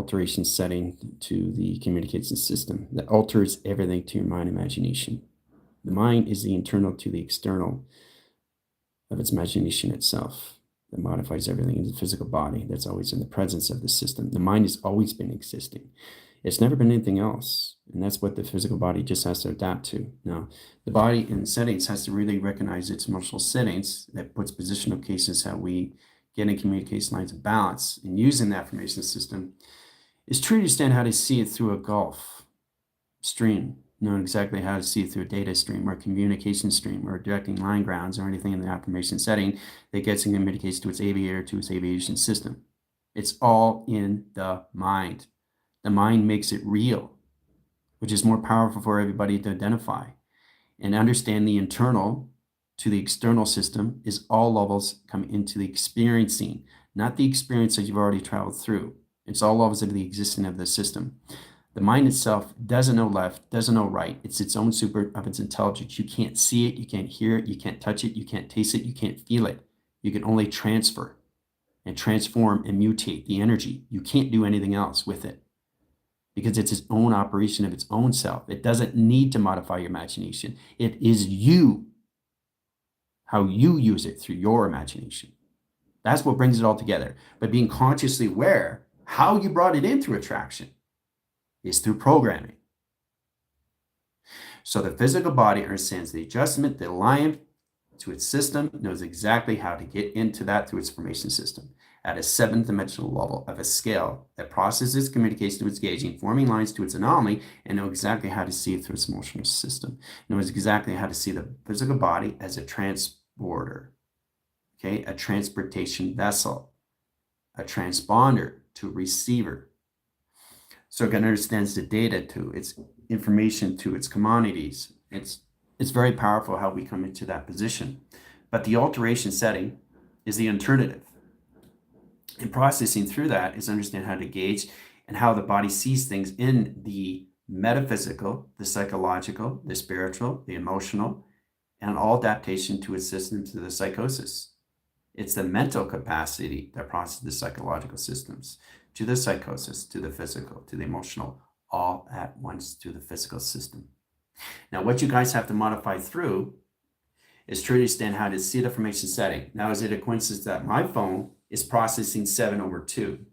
alteration setting to the communication system that alters everything to your mind imagination. The mind is the internal to the external of its imagination itself that modifies everything in the physical body that's always in the presence of the system. The mind has always been existing. It's never been anything else. And that's what the physical body just has to adapt to. Now, the body in settings has to really recognize its emotional settings that puts positional cases how we get in communication lines of balance. And using that information system is to understand how to see it through a Gulf stream, knowing exactly how to see it through a data stream or a communication stream or directing line grounds or anything in the affirmation setting that gets in communication to its aviator, to its aviation system. It's all in the mind. The mind makes it real, which is more powerful for everybody to identify. And understand the internal to the external system is all levels come into the experiencing, not the experience that you've already traveled through. It's all levels of the existence of the system. The mind itself doesn't know left, doesn't know right. It's its own super of its intelligence. You can't see it, you can't hear it, you can't touch it, you can't taste it, you can't feel it. You can only transfer and transform and mutate the energy. You can't do anything else with it because it's its own operation of its own self. It doesn't need to modify your imagination. It is you, how you use it through your imagination. That's what brings it all together. But being consciously aware how you brought it in through attraction is through programming. So the physical body understands the adjustment, the alignment to its system, knows exactly how to get into that through its information system at a seventh dimensional level of a scale that processes communication to its gauging, forming lines to its anomaly, and knows exactly how to see it through its emotional system. Knows exactly how to see the physical body as a transporter, okay, a transportation vessel, a transponder to a receiver. So it understands the data to its information to its commodities. It's very powerful how we come into that position. But the alteration setting is the alternative. And processing through that is understand how to gauge and how the body sees things in the metaphysical, the psychological, the spiritual, the emotional, and all adaptation to its system to the psychosis. It's the mental capacity that processes the psychological systems to the psychosis, to the physical, to the emotional, all at once to the physical system. Now, what you guys have to modify through is to understand how to see the information setting. Now, is it a coincidence that my phone is processing 7/2?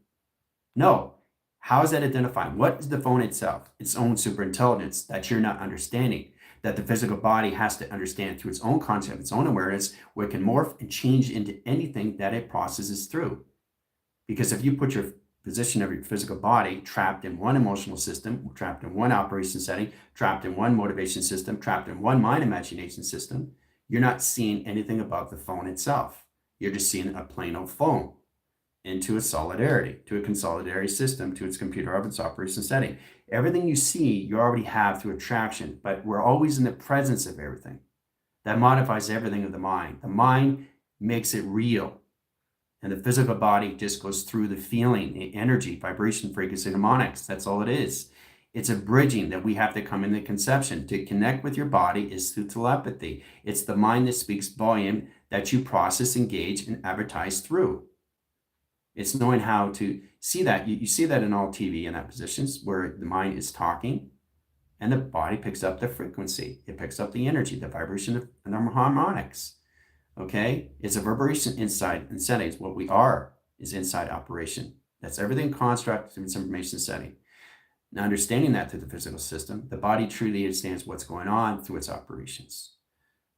No. How is that identifying? What is the phone itself? Its own superintelligence that you're not understanding, that the physical body has to understand through its own concept, its own awareness, where it can morph and change into anything that it processes through. Because if you put your position of your physical body trapped in one emotional system, trapped in one operation setting, trapped in one motivation system, trapped in one mind imagination system, you're not seeing anything about the phone itself. You're just seeing a plain old phone into a solidarity, to a consolidarity system, to its computer of its operation setting. Everything you see, you already have through attraction, but we're always in the presence of everything. That modifies everything of the mind. The mind makes it real. And the physical body just goes through the feeling, the energy, vibration, frequency, mnemonics. That's all it is. It's a bridging that we have to come into conception. To connect with your body is through telepathy. It's the mind that speaks volume that you process, engage, and advertise through. It's knowing how to see that. You see that in all TV in that positions where the mind is talking and the body picks up the frequency. It picks up the energy, the vibration, and the harmonics. Okay, it's a reverberation inside and settings. What we are is inside operation. That's everything constructed through its information setting. Now, understanding that through the physical system, the body truly understands what's going on through its operations.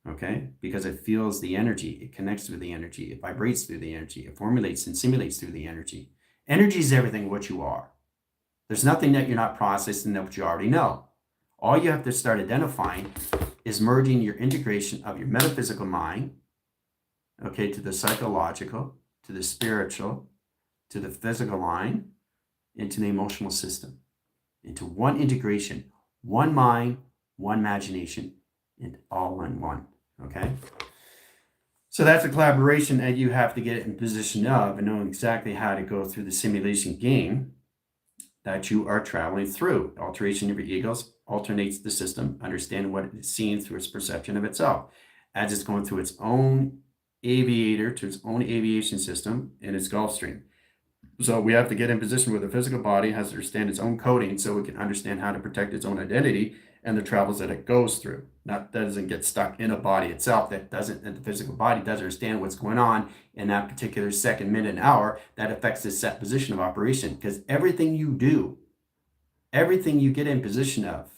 Okay, because it feels the energy, it connects with the energy, it vibrates through the energy, it formulates and simulates through the energy. Energy is everything what you are. There's nothing that you're not processing that you already know. All you have to start identifying is merging your integration of your metaphysical mind, okay, to the psychological, to the spiritual, to the physical line, into the emotional system, into one integration, one mind, one imagination, and all in one, okay? So that's a collaboration that you have to get in position of and know exactly how to go through the simulation game that you are traveling through. Alteration of your egos alternates the system, understand what it's seeing through its perception of itself. As it's going through its own aviator to its own aviation system in its Gulf Stream. So we have to get in position where the physical body has to understand its own coding so it can understand how to protect its own identity and the travels that it goes through. Not that doesn't get stuck in a body itself, that the physical body doesn't understand what's going on in that particular second, minute, and hour that affects the set position of operation. Because everything you do, everything you get in position of,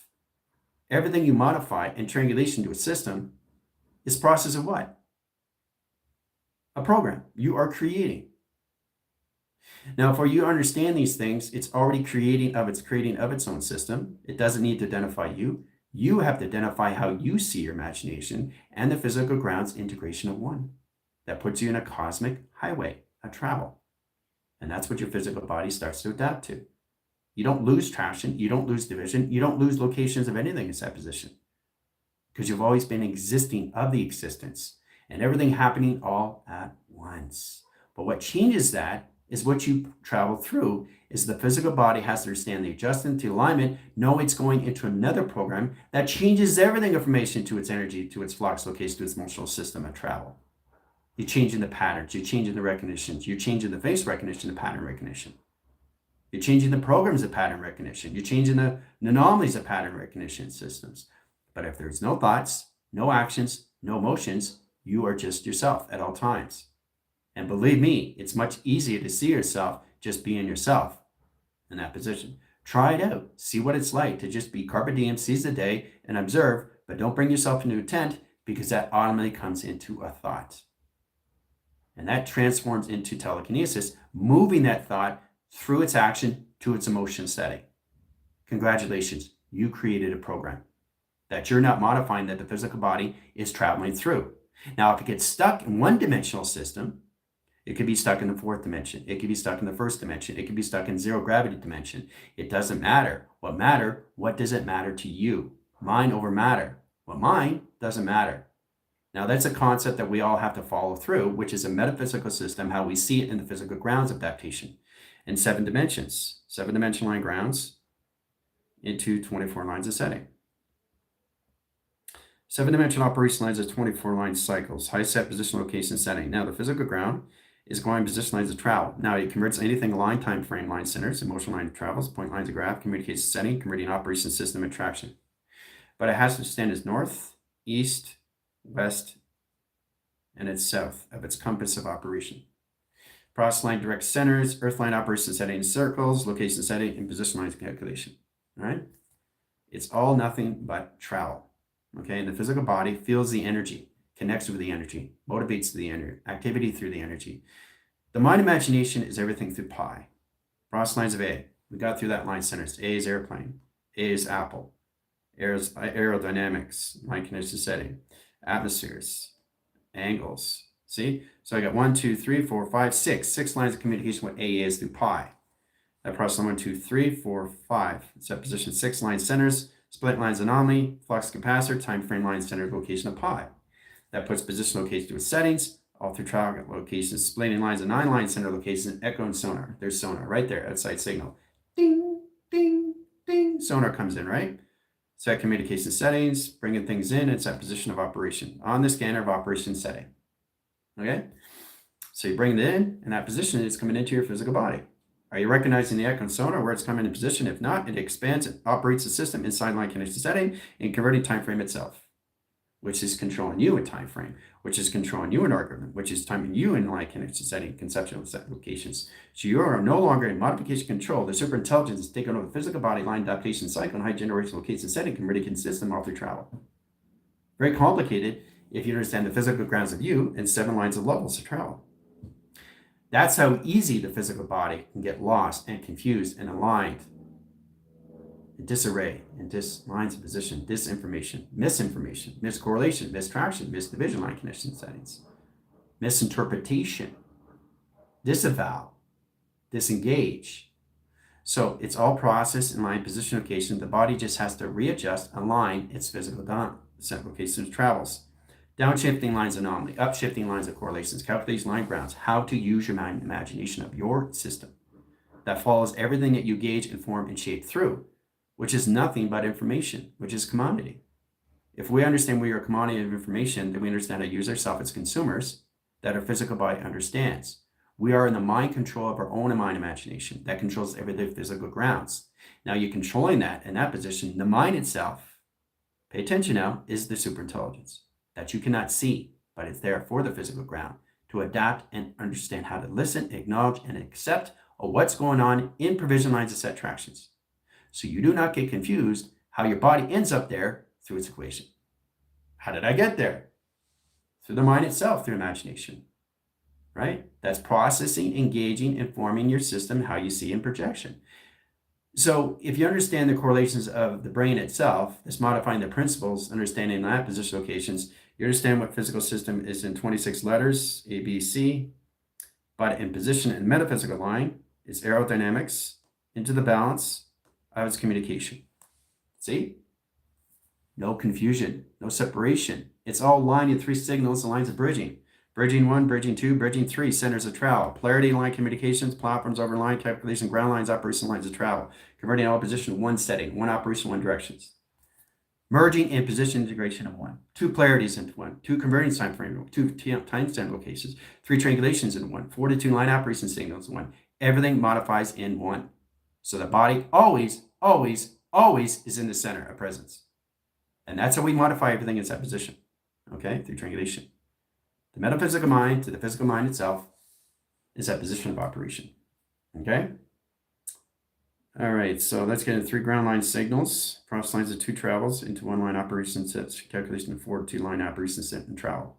everything you modify in triangulation to a system is process of what? A program you are creating. Now, for you to understand these things, it's already creating of its own system. It doesn't need to identify you. You have to identify how you see your imagination and the physical grounds integration of one. That puts you in a cosmic highway of travel. And that's what your physical body starts to adapt to. You don't lose traction. You don't lose division. You don't lose locations of anything in that position. Because you've always been existing of the existence and everything happening all at once. But what changes that is what you travel through is the physical body has to understand the adjustment to alignment, know it's going into another program that changes everything information to its energy, to its flux location, to its emotional system of travel. You're changing the patterns, you're changing the recognitions, you're changing the face recognition and pattern recognition. You're changing the programs of pattern recognition, you're changing the anomalies of pattern recognition systems. But if there's no thoughts, no actions, no emotions, you are just yourself at all times. And believe me, it's much easier to see yourself just being yourself in that position. Try it out. See what it's like to just be carpe diem, seize the day, and observe, but don't bring yourself into a tent because that automatically comes into a thought. And that transforms into telekinesis, moving that thought through its action to its emotion setting. Congratulations, you created a program that you're not modifying, that the physical body is traveling through. Now, if it gets stuck in one dimensional system, it could be stuck in the fourth dimension. It could be stuck in the first dimension. It could be stuck in zero gravity dimension. It doesn't matter. What does it matter to you? Mind over matter. Well, mind doesn't matter. Now, that's a concept that we all have to follow through, which is a metaphysical system, how we see it in the physical grounds of adaptation in 7 dimensions, 7-dimensional line grounds into 24 lines of setting. 7-dimensional operation lines are 24 line cycles, high set, position, location, setting. Now, the physical ground is going position lines of travel. Now, it converts anything line, time frame, line centers, emotional line of travels, point lines of graph, communicates setting, converting operation system and traction. But it has to stand as north, east, west, and its south of its compass of operation. Process line direct centers, earth line operation setting circles, location setting, and position lines calculation. All right? It's all nothing but travel. Okay, and the physical body feels the energy, connects with the energy, motivates the energy, activity through the energy. The mind imagination is everything through pi. Process lines of A. We got through that line centers. A is airplane. A is apple. A is aerodynamics, line connection setting. Atmospheres, angles. See? So I got 1, 2, 3, 4, 5, 6. 6 lines of communication with A is through pi. That process line 1, 2, 3, 4, 5. Set position 6 line centers. Split lines anomaly, flux capacitor, time frame line center location of pi. That puts position location to its settings, all through target locations, splitting lines of 9 line center locations, echo and sonar. There's sonar right there, outside signal. Ding, ding, ding. Sonar comes in, right? Set communication settings, bringing things in, it's at position of operation on the scanner of operation setting. Okay? So you bring it in, and that position is coming into your physical body. Are you recognizing the echo and sonar where it's coming in position? If not, it expands, it operates the system inside line connection setting and converting time frame itself, which is controlling you in time frame, which is controlling you in argument, which is timing you in line connection setting, conceptual set locations. So you are no longer in modification control. The super intelligence is taking over the physical body line adaptation cycle and high generation location setting, converting system all through travel. Very complicated if you understand the physical grounds of you and 7 lines of levels of travel. That's how easy the physical body can get lost and confused and aligned, in disarray, in lines of position, disinformation, misinformation, miscorrelation, mistraction, misdivision line connection settings, misinterpretation, disavow, disengage. So it's all process in line position location. The body just has to readjust, align its physical set location travels. Downshifting lines anomaly, upshifting lines of correlations, calculate line grounds, how to use your imagination of your system that follows everything that you gauge, inform, and shape through, which is nothing but information, which is commodity. If we understand we are a commodity of information, then we understand how to use ourselves as consumers that our physical body understands. We are in the mind control of our own mind imagination that controls every physical grounds. Now you're controlling that in that position. The mind itself, pay attention now, is the superintelligence that you cannot see, but it's there for the physical ground to adapt and understand how to listen, acknowledge, and accept what's going on in provision lines of set tractions. So you do not get confused how your body ends up there through its equation. How did I get there? Through the mind itself, through imagination, right? That's processing, engaging, informing your system, how you see in projection. So if you understand the correlations of the brain itself, it's modifying the principles, understanding that position locations, you understand what physical system is in 26 letters, A, B, C, but in position and metaphysical line, it's aerodynamics, into the balance of its communication. See? No confusion, no separation. It's all line in 3 signals, the lines of bridging. Bridging 1, bridging 2, bridging 3, centers of travel. Polarity line communications, platforms over line, calculation, ground lines, operation lines of travel. Converting all position, 1 setting, 1 operation, 1 directions. Merging and position integration of 1. 2 polarities into 1. 2 converting time frame, 2 timestamp locations. 3 triangulations in 1. 4 to 2 line operation signals in 1. Everything modifies in 1. So the body always, always, always is in the center of presence. And that's how we modify everything in that position, okay, through triangulation. The metaphysical mind to the physical mind itself is that position of operation, okay? All right, so let's get into 3 ground line signals, cross lines of 2 travels into 1 line operation sets, calculation of 4 to 2 line operation set and travel.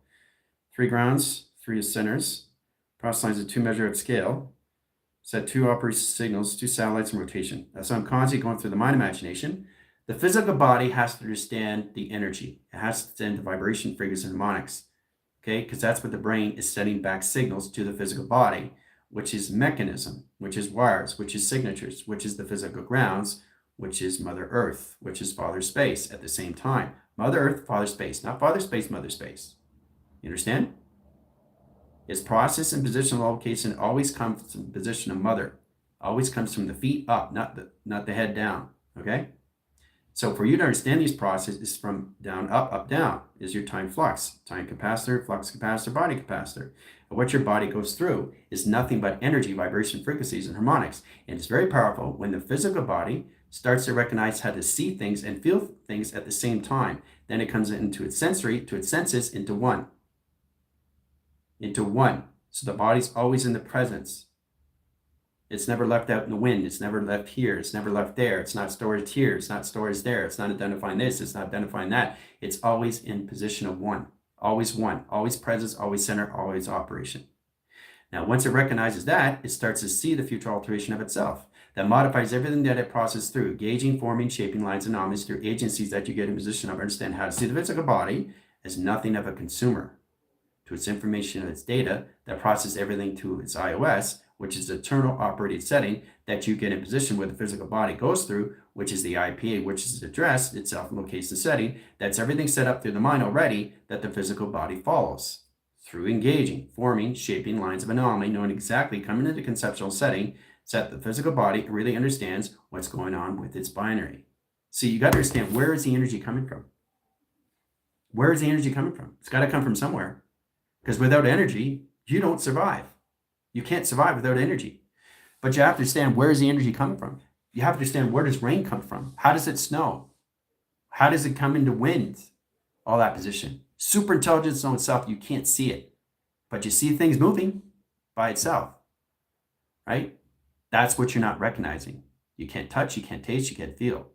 3 grounds, 3 centers, cross lines of 2 measure at scale, set 2 operation signals, 2 satellites in rotation. So I'm constantly going through the mind imagination. The physical body has to understand the energy. It has to understand the vibration, frequency, and harmonics, okay? Because that's what the brain is sending back signals to the physical body, which is mechanism, which is wires, which is signatures, which is the physical grounds, which is Mother Earth, which is Father Space at the same time. Mother Earth, Father Space, not Father Space, Mother Space. You understand? Its process and position location always comes from the position of Mother. Always comes from the feet up, not the head down, okay? So for you to understand these processes from down, up, down, is your time flux, time capacitor, flux capacitor, body capacitor. And what your body goes through is nothing but energy, vibration, frequencies, and harmonics. And it's very powerful when the physical body starts to recognize how to see things and feel things at the same time. Then it comes into its sensory, to its senses, into one. Into one. So the body's always in the presence. It's never left out in the wind. It's never left here. It's never left there. It's not storage here. It's not storage there. It's not identifying this. It's not identifying that. It's always in position of one. Always one. Always presence, always center, always operation. Now, once it recognizes that, it starts to see the future alteration of itself. That modifies everything that it processes through, gauging, forming, shaping lines and anomalies through agencies that you get in position of understand how to see the physical body as nothing of a consumer to its information and its data that process everything to its iOS, which is the eternal operating setting that you get in position where the physical body goes through, which is the IPA, which is the address itself and locates the setting. That's everything set up through the mind already that the physical body follows. Through engaging, forming, shaping lines of anomaly, knowing exactly coming into the conceptual setting, so that the physical body really understands what's going on with its binary. So you got to understand, where is the energy coming from? Where is the energy coming from? It's got to come from somewhere. Because without energy, you don't survive. You can't survive without energy. But you have to understand, where is the energy coming from? You have to understand, where does rain come from? How does it snow? How does it come into wind? All that position. Super intelligence on itself, you can't see it. But you see things moving by itself, right? That's what you're not recognizing. You can't touch, you can't taste, you can't feel.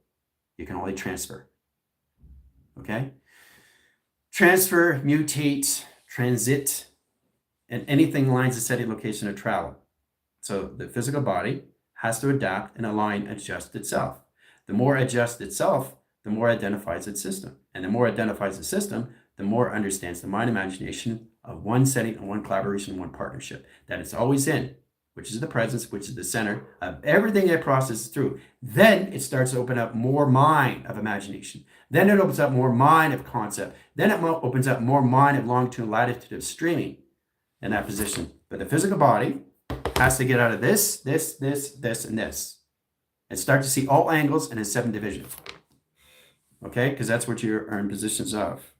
You can only transfer, okay? Transfer, mutate, transit, and anything lines the setting, location, of travel. So the physical body has to adapt and align, adjust itself. The more it adjusts itself, the more it identifies its system. And the more it identifies the system, the more it understands the mind imagination of one setting and one collaboration, one partnership that it's always in, which is the presence, which is the center of everything it processes through. Then it starts to open up more mind of imagination. Then it opens up more mind of concept. Then it opens up more mind of longitude and latitude of streaming in that position. But the physical body has to get out of this, and this, and start to see all angles in a 7 divisions. Okay, because that's what you're in positions of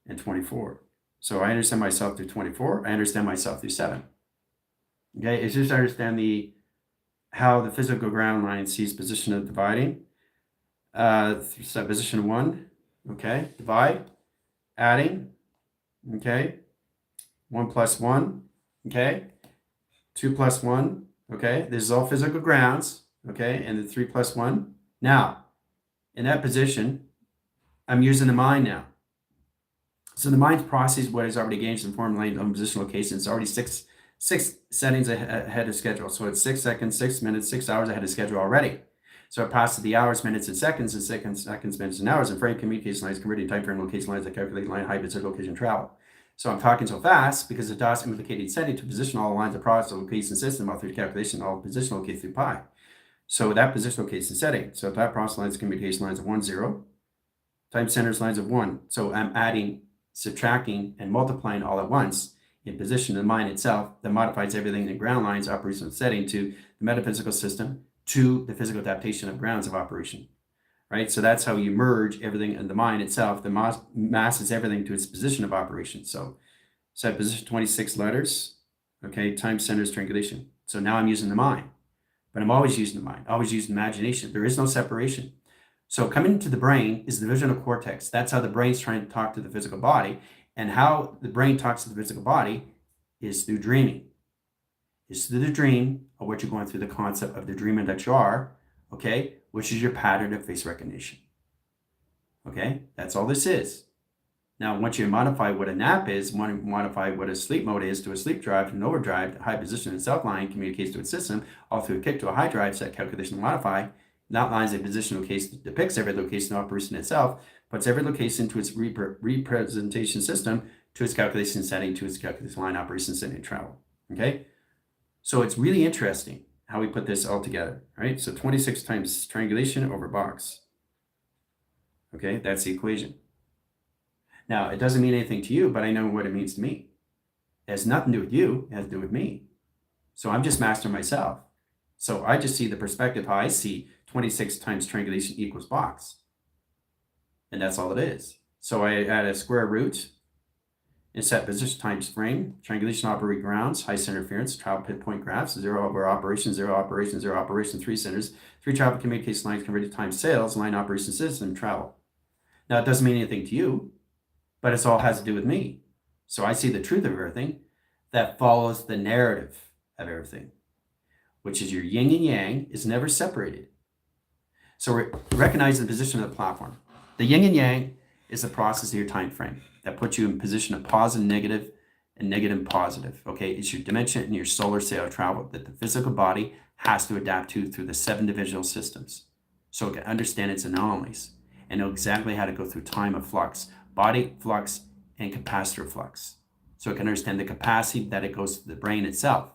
in 24. So I understand myself through 24. I understand myself through 7. Okay, it's just to understand how the physical ground line sees position of dividing. So position 1, okay, divide, adding, okay, 1 plus 1, okay, 2 plus 1, okay, this is all physical grounds, okay, and the 3 plus 1. Now, in that position, I'm using the mind now. So the mind processes what is already gauged in form, length, and position location. It's already six settings ahead of schedule. So it's 6 seconds, 6 minutes, 6 hours ahead of schedule already. So it passes the hours, minutes, and seconds, minutes, and hours, and frame communication lines, converting time frame location lines that calculate line height, visit location, travel. So I'm talking so fast because the DOS implicated setting to position all lines of process location system all through calculation, all position located through pi. So that position location setting. So that process lines, communication lines of 1, 0, time centers lines of 1. So I'm adding, subtracting, and multiplying all at once in position in the mind itself that modifies everything in the ground lines operation setting to the metaphysical system to the physical adaptation of grounds of operation, right? So that's how you merge everything in the mind itself. The mass is everything to its position of operation. So position 26 letters, okay, time centers triangulation. So now I'm using the mind, but I'm always using the mind, always using imagination. There is no separation. So coming into the brain is the visual cortex. That's how the brain's trying to talk to the physical body. And how the brain talks to the physical body is through dreaming. It's through the dream of what you're going through, the concept of the dreamer that you are, okay, which is your pattern of face recognition. Okay, that's all this is. Now, once you modify what a nap is, modify what a sleep mode is to a sleep drive, to an overdrive, to high position and self-line communicates to its system, all through a kick to a high drive, set calculation and modify, that lines a position location, depicts every location of operation itself, puts every location to its representation system, to its calculation setting, to its calculation line operation setting and travel. Okay, so it's really interesting how we put this all together, right? So 26 times triangulation over box. Okay, that's the equation. Now, it doesn't mean anything to you, but I know what it means to me. It has nothing to do with you, it has to do with me. So I'm just master myself. So I just see the perspective how I see 26 times triangulation equals box. And that's all it is. So I add a square root and set position times frame, triangulation operate grounds, high center interference, travel pinpoint graphs, 0 over operation, 0 operation, 0 operation, 3 centers, 3 travel communication lines converted times sales, line operation system, travel. Now, it doesn't mean anything to you, but it all has to do with me. So I see the truth of everything that follows the narrative of everything, which is your yin and yang is never separated. So recognize the position of the platform. The yin and yang is the process of your time frame that puts you in position of positive, negative, and negative and positive. Okay, it's your dimension and your solar sail travel that the physical body has to adapt to through the 7 divisional systems. So it can understand its anomalies and know exactly how to go through time of flux, body flux, and capacitor flux. So it can understand the capacity that it goes to the brain itself.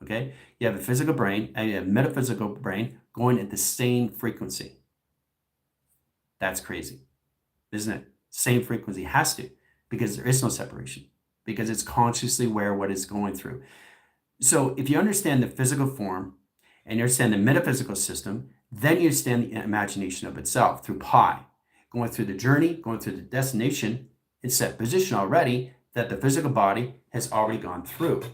Okay, you have a physical brain and you have a metaphysical brain going at the same frequency. That's crazy, isn't it? Same frequency, has to, because there is no separation, because it's consciously aware what it's going through. So if you understand the physical form and you understand the metaphysical system, then you understand the imagination of itself through pi, going through the journey, going through the destination, it's set position already that the physical body has already gone through.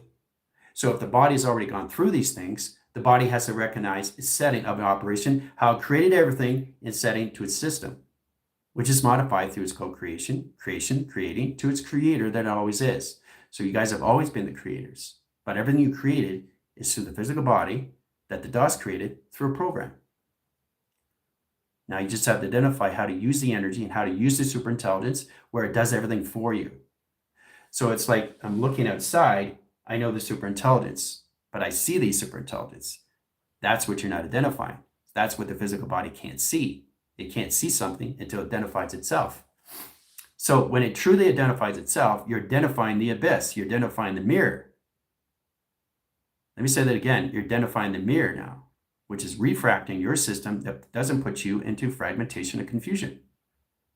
So if the body has already gone through these things, the body has to recognize its setting of an operation, how it created everything in setting to its system, which is modified through its co-creation, creating to its creator that it always is. So you guys have always been the creators, but everything you created is through the physical body that the DOS created through a program. Now you just have to identify how to use the energy and how to use the superintelligence where it does everything for you. So it's like I'm looking outside, I know the superintelligence, but I see the superintelligence. That's what you're not identifying. That's what the physical body can't see. It can't see something until it identifies itself. So when it truly identifies itself, you're identifying the abyss. You're identifying the mirror. Let me say that again. You're identifying the mirror now, which is refracting your system that doesn't put you into fragmentation and confusion,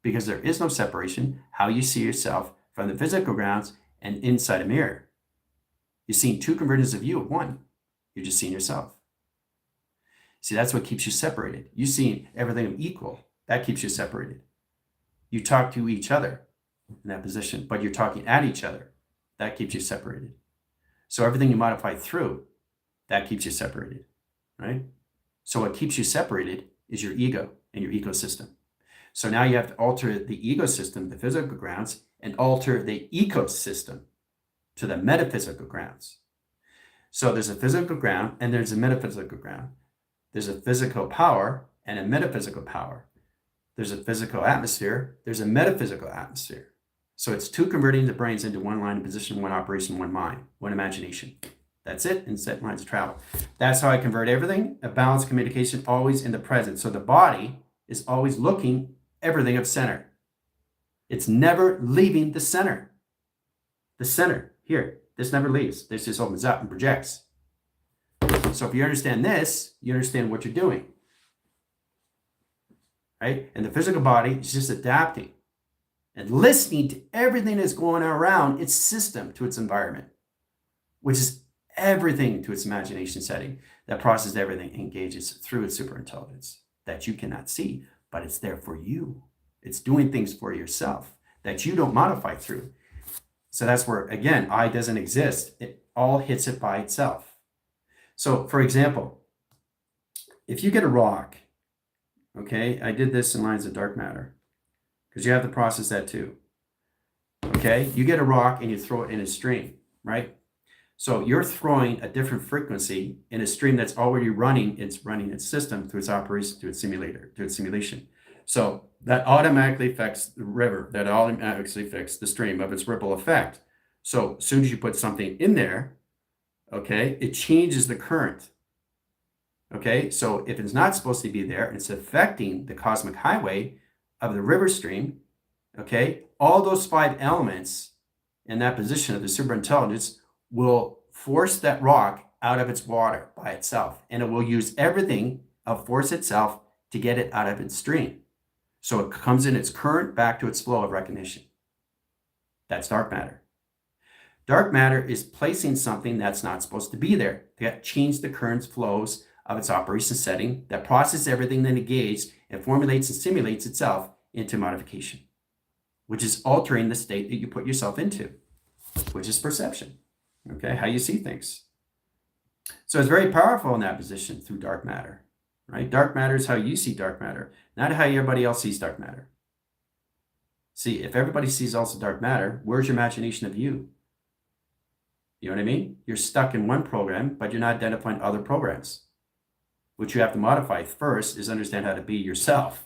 because there is no separation how you see yourself from the physical grounds and inside a mirror. You're seeing 2 conversions of you of 1. You're just seeing yourself. See, that's what keeps you separated. You seeing everything equal. That keeps you separated. You talk to each other in that position, but you're talking at each other. That keeps you separated. So everything you modify through That keeps you separated, right? So what keeps you separated is your ego and your ecosystem. So now you have to alter the ecosystem, the physical grounds, and alter the ecosystem to the metaphysical grounds. So there's a physical ground and there's a metaphysical ground. There's a physical power and a metaphysical power. There's a physical atmosphere. There's a metaphysical atmosphere. So it's two converting the brains into one line of position, one operation, one mind, one imagination. That's it, and set lines of travel. That's how I convert everything. A balanced communication always in the present. So the body is always looking everything of center. It's never leaving the center. The center, here, this never leaves. This just opens up and projects. So if you understand this, you understand what you're doing. Right? And the physical body is just adapting and listening to everything that's going on around its system, to its environment, which is everything to its imagination setting that processes everything, engages through its superintelligence that you cannot see, but it's there for you. It's doing things for yourself that you don't modify through. So that's where, again, I doesn't exist. It all hits it by itself. So for example, if you get a rock, okay, I did this in lines of dark matter because you have to process that too. Okay, you get a rock and you throw it in a stream, right? So you're throwing a different frequency in a stream that's already running. It's running its system through its operation, to its simulator, to its simulation. So that automatically affects the river. That automatically affects the stream of its ripple effect. So as soon as you put something in there, okay, it changes the current. Okay, so if it's not supposed to be there, it's affecting the cosmic highway of the river stream. Okay, all those 5 elements in that position of the superintelligence will force that rock out of its water by itself, and it will use everything of force itself to get it out of its stream. So it comes in its current back to its flow of recognition. That's dark matter. Dark matter is placing something that's not supposed to be there to change the current flows of its operation setting that processes everything, then engages and formulates and simulates itself into modification, which is altering the state that you put yourself into, which is perception. Okay, how you see things. So it's very powerful in that position through dark matter, right? Dark matter is how you see dark matter, not how everybody else sees dark matter. See, if everybody sees also dark matter, where's your imagination of you? You know what I mean? You're stuck in one program, but you're not identifying other programs. What you have to modify first is understand how to be yourself.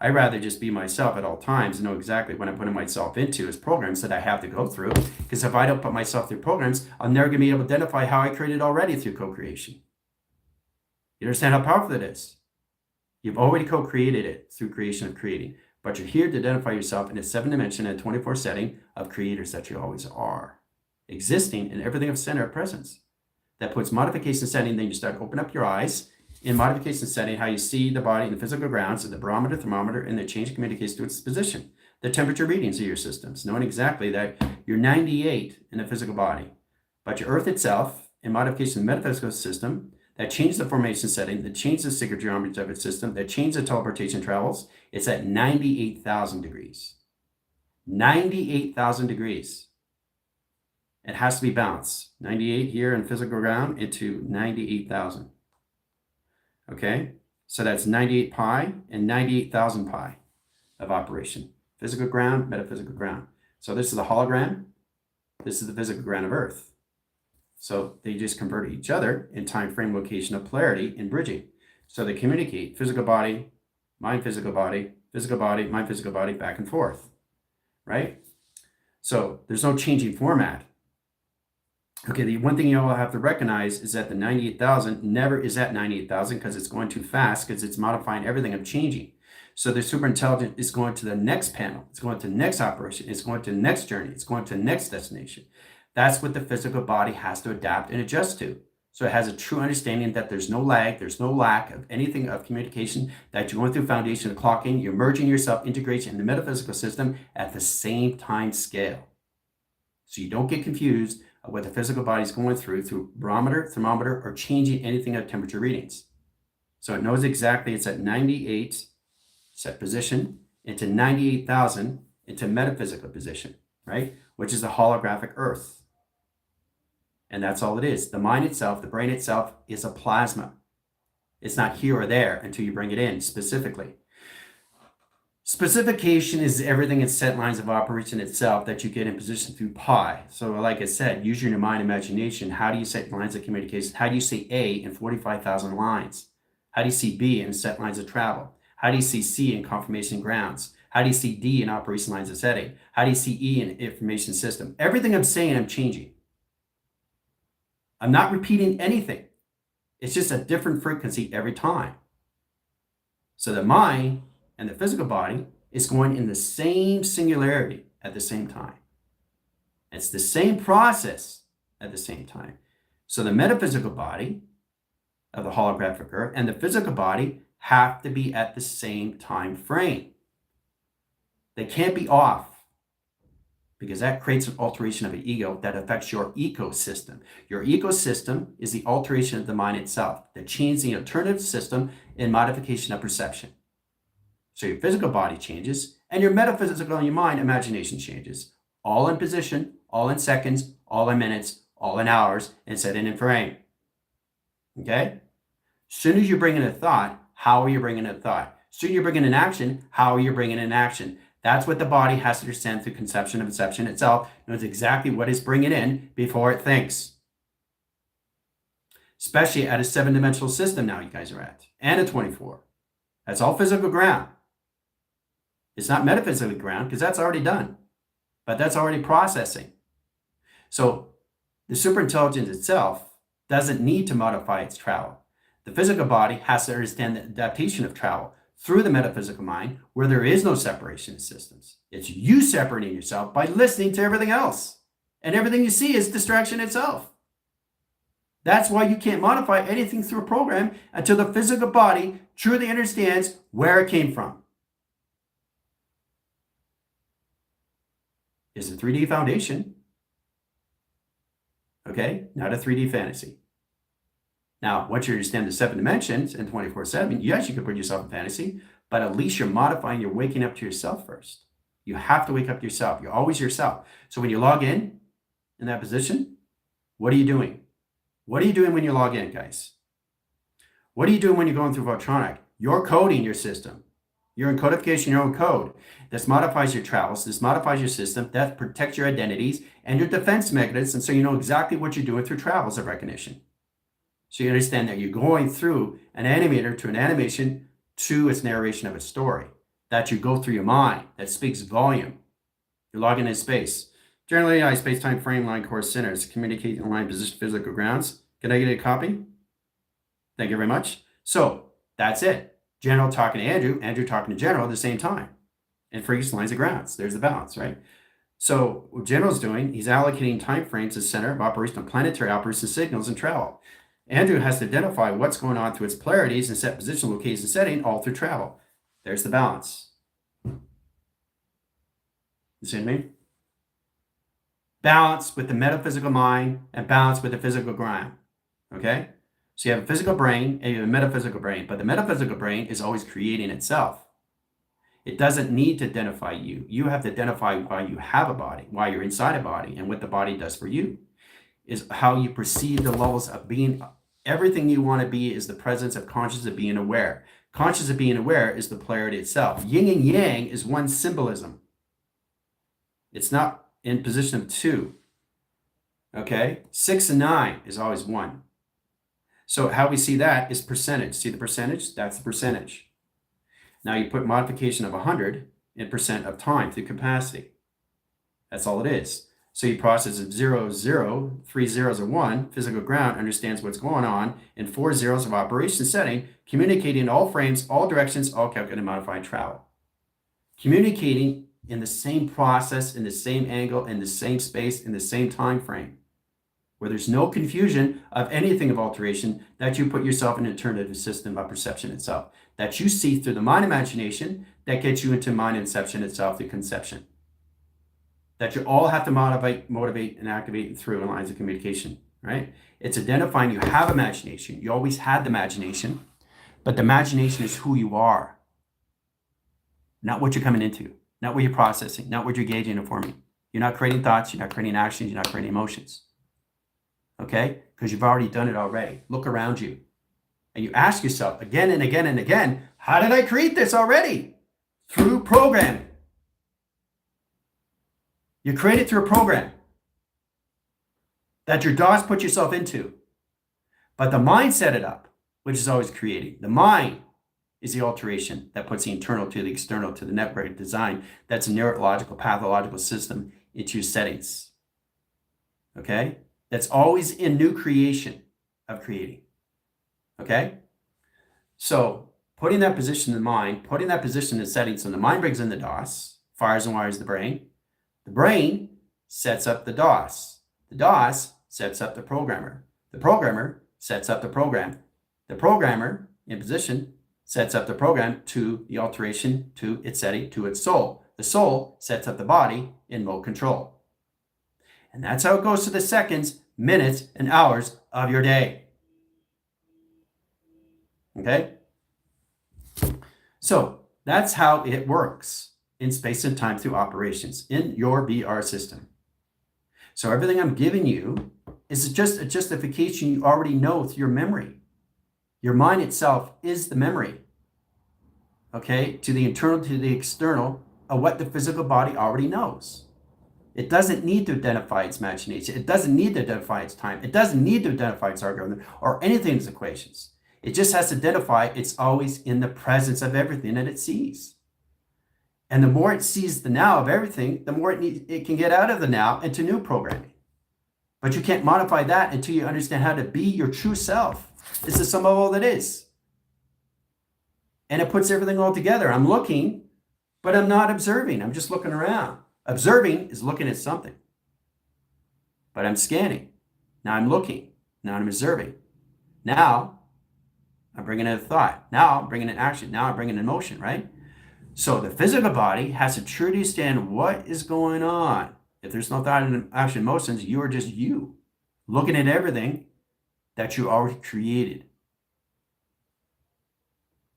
I'd rather just be myself at all times and know exactly what I'm putting myself into as programs that I have to go through. Because if I don't put myself through programs, I'm never going to be able to identify how I created already through co-creation. You understand how powerful it is? You've already co-created it through creation of creating. But you're here to identify yourself in a 7-dimension and 24 setting of creators that you always are. Existing in everything of center of presence. That puts modification setting, then you start to open up your eyes. In modification setting, how you see the body in the physical grounds of the barometer, thermometer, and the change communicates to its position. The temperature readings of your systems, knowing exactly that you're 98 in the physical body. But your earth itself, in modification of the metaphysical system, that changes the formation setting, that changes the secret geometry of its system, that changes the teleportation travels, it's at 98,000 degrees. 98,000 degrees. It has to be balanced. 98 here in physical ground into 98,000. Okay, so that's 98 pi and 98,000 pi of operation. Physical ground, metaphysical ground. So this is the hologram. This is the physical ground of Earth. So they just convert each other in time frame, location of polarity and bridging. So they communicate physical body, mind physical body, mind physical body, back and forth, right? So there's no changing format. Okay, the one thing you all have to recognize is that the 98,000 never is at 98,000 because it's going too fast because it's modifying everything of changing. So the superintelligent is going to the next panel. It's going to the next operation. It's going to the next journey. It's going to the next destination. That's what the physical body has to adapt and adjust to. So it has a true understanding that there's no lag, there's no lack of anything of communication, that you're going through foundation of clocking, you're merging yourself, integration in the metaphysical system at the same time scale. So you don't get confused of what the physical body is going through barometer, thermometer, or changing anything of temperature readings. So it knows exactly it's at 98 set position into 98,000 into metaphysical position, right? Which is the holographic Earth. And that's all it is. The mind itself, the brain itself, is a plasma. It's not here or there until you bring it in specifically. Specification is everything in set lines of operation itself that you get in position through pi. So like I said, using your mind imagination, how do you set lines of communication? How do you see A in 45,000 lines? How do you see B in set lines of travel? How do you see C in confirmation grounds? How do you see D in operation lines of setting? How do you see E in information system? Everything I'm saying, I'm changing. I'm not repeating anything. It's just a different frequency every time. So the mind and the physical body is going in the same singularity at the same time. It's the same process at the same time. So the metaphysical body of the holographic earth and the physical body have to be at the same time frame. They can't be off, because that creates an alteration of an ego that affects your ecosystem. Your ecosystem is the alteration of the mind itself, that changes the alternative system in modification of perception. So your physical body changes, and your metaphysical and your mind imagination changes. All in position, all in seconds, all in minutes, all in hours, and set in frame. Okay? As soon as you bring in a thought, how are you bringing in a thought? As soon as you bring in an action, how are you bringing in action? That's what the body has to understand through conception and perception itself. It knows exactly what it's bringing in before it thinks. Especially at a 7-dimensional system now you guys are at, and a 24. That's all physical ground. It's not metaphysical ground, because that's already done. But that's already processing. So the superintelligence itself doesn't need to modify its travel. The physical body has to understand the adaptation of travel through the metaphysical mind, where there is no separation of systems. It's you separating yourself by listening to everything else. And everything you see is distraction itself. That's why you can't modify anything through a program until the physical body truly understands where it came from. It's a 3D foundation. Okay, not a 3D fantasy. Now, once you understand the 7 dimensions and 24/7, yes, you can put yourself in fantasy, but at least you're modifying, you're waking up to yourself first. You have to wake up to yourself. You're always yourself. So when you log in that position, what are you doing? What are you doing when you log in, guys? What are you doing when you're going through Votronic? You're coding your system. You're in codification, your own code. This modifies your travels. This modifies your system. That protects your identities and your defense mechanisms. And so you know exactly what you're doing through travels of recognition. So you understand that you're going through an animator to an animation to its narration of a story. That you go through your mind. That speaks volume. You're logging in space. Generally, AI space-time frame line course centers communicate in line position physical grounds. Can I get a copy? Thank you very much. So that's it. General talking to Andrew, Andrew talking to General at the same time. And for each lines of grounds, there's the balance, right? So what General's doing, he's allocating time frames as center of operation of planetary operation signals and travel. Andrew has to identify what's going on through its polarities and set position, location, setting all through travel. There's the balance. You see what I mean? Balance with the metaphysical mind and balance with the physical ground. Okay? So you have a physical brain and you have a metaphysical brain, but the metaphysical brain is always creating itself. It doesn't need to identify you. You have to identify why you have a body, why you're inside a body, and what the body does for you. Is how you perceive the levels of being. Everything you want to be is the presence of conscious of being aware. Conscious of being aware is the polarity itself. Yin and yang is one symbolism. It's not in position of 2. Okay? 6 and 9 is always 1. So how we see that is percentage. See the percentage? That's the percentage. Now you put modification of 100 in percent of time through capacity. That's all it is. So you process of 0, 0, 3 zeros are 1. Physical ground understands what's going on in 4 zeros of operation setting, communicating all frames, all directions, all calculated modified travel. Communicating in the same process, in the same angle, in the same space, in the same time frame, where there's no confusion of anything of alteration, that you put yourself in an alternative system of perception itself, that you see through the mind imagination, that gets you into mind inception itself, the conception. That you all have to motivate, and activate through in lines of communication, right? It's identifying you have imagination. You always had the imagination, but the imagination is who you are, not what you're coming into, not what you're processing, not what you're gauging and forming. You're not creating thoughts, you're not creating actions, you're not creating emotions. okay? Because you've already done it already. Look around you. And you ask yourself again and again and again, how did I create this already? Through programming. You create it through a program that your DOS put yourself into. But the mind set it up, which is always creating. The mind is the alteration that puts the internal to the external to the network design. That's a neurological, pathological system into your settings. Okay? That's always in new creation of creating. Okay? So putting that position in the mind, putting that position in settings, so the mind brings in the DOS, fires and wires the brain. The brain sets up the DOS. The DOS sets up the programmer. The programmer sets up the program. The programmer in position sets up the program to the alteration, to its setting, to its soul. The soul sets up the body in mode control. And that's how it goes to the seconds, minutes, and hours of your day. Okay? So that's how it works in space and time through operations in your VR system. So everything I'm giving you is just a justification you already know through your memory. Your mind itself is the memory, okay, to the internal, to the external, of what the physical body already knows. It doesn't need to identify its imagination. It doesn't need to identify its time. It doesn't need to identify its algorithm or anything in its equations. It just has to identify it's always in the presence of everything that it sees. And the more it sees the now of everything, the more it can get out of the now into new programming. But you can't modify that until you understand how to be your true self. It's the sum of all that is. And it puts everything all together. I'm looking, but I'm not observing. I'm just looking around. Observing is looking at something. But I'm scanning. Now I'm looking. Now I'm observing. Now I'm bringing in a thought. Now I'm bringing in action. Now I'm bringing in motion, right? So the physical body has to truly understand what is going on. If there's no thought and action motions, you are just you, looking at everything that you already created,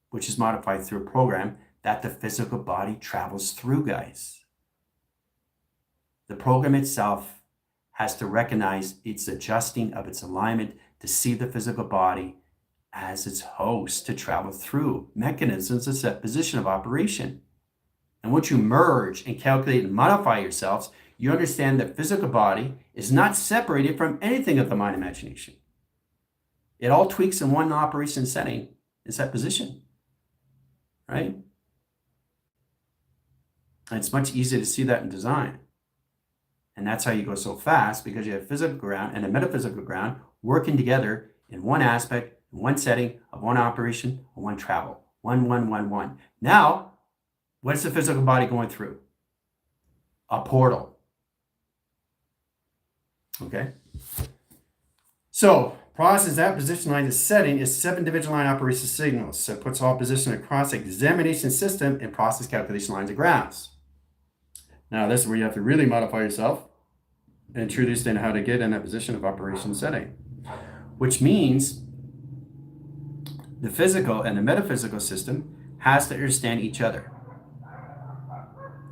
which is modified through a program that the physical body travels through, guys. The program itself has to recognize its adjusting of its alignment to see the physical body as its host to travel through mechanisms of set position of operation. And once you merge and calculate and modify yourselves, you understand that physical body is not separated from anything of the mind imagination. It all tweaks in one operation setting in set position, right? And it's much easier to see that in design. And that's how you go so fast, because you have physical ground and a metaphysical ground working together in one aspect, in one setting, of one operation, of one travel. One. Now, what's the physical body going through? A portal. Okay? So, process that position line is setting is 7 division line operation signals. So it puts all position across the examination system and process calculation lines of grounds. Now, this is where you have to really modify yourself and truly understand how to get in that position of operation setting, which means the physical and the metaphysical system has to understand each other.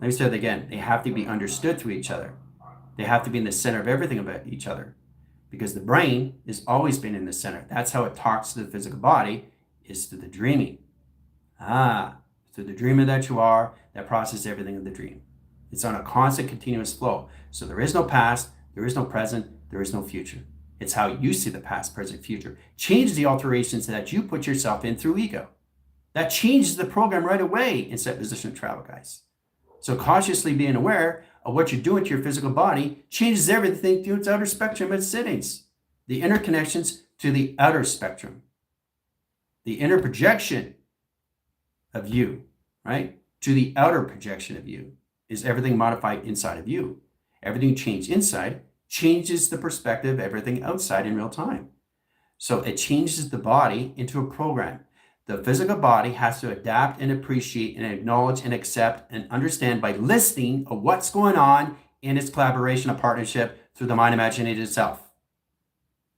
Let me say that again. They have to be understood through each other. They have to be in the center of everything about each other, because the brain has always been in the center. That's how it talks to the physical body, is through the dreaming. Through the dreamer that you are, that processes everything in the dream. It's on a constant, continuous flow. So there is no past, there is no present, there is no future. It's how you see the past, present, future. Change the alterations that you put yourself in through ego. That changes the program right away in set position of travel, guys. So cautiously being aware of what you're doing to your physical body changes everything to its outer spectrum of sittings. The inner connections to the outer spectrum. The inner projection of you, right? To the outer projection of you is everything modified inside of you. Everything changed inside changes the perspective of everything outside in real time. So it changes the body into a program. The physical body has to adapt and appreciate and acknowledge and accept and understand by listening of what's going on in its collaboration and partnership through the mind imagination itself.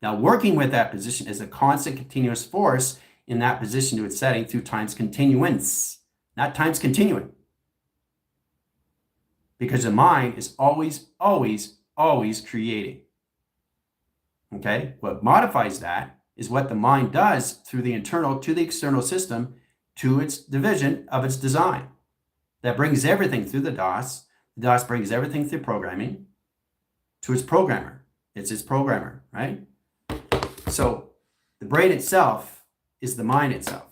Now, working with that position is a constant continuous force in that position to its setting through time's continuance, not time's continuing. Because the mind is always creating. Okay, what modifies that is what the mind does through the internal to the external system to its division of its design. That brings everything through the DOS. The DOS brings everything through programming to its programmer. It's its programmer, right? So the brain itself is the mind itself.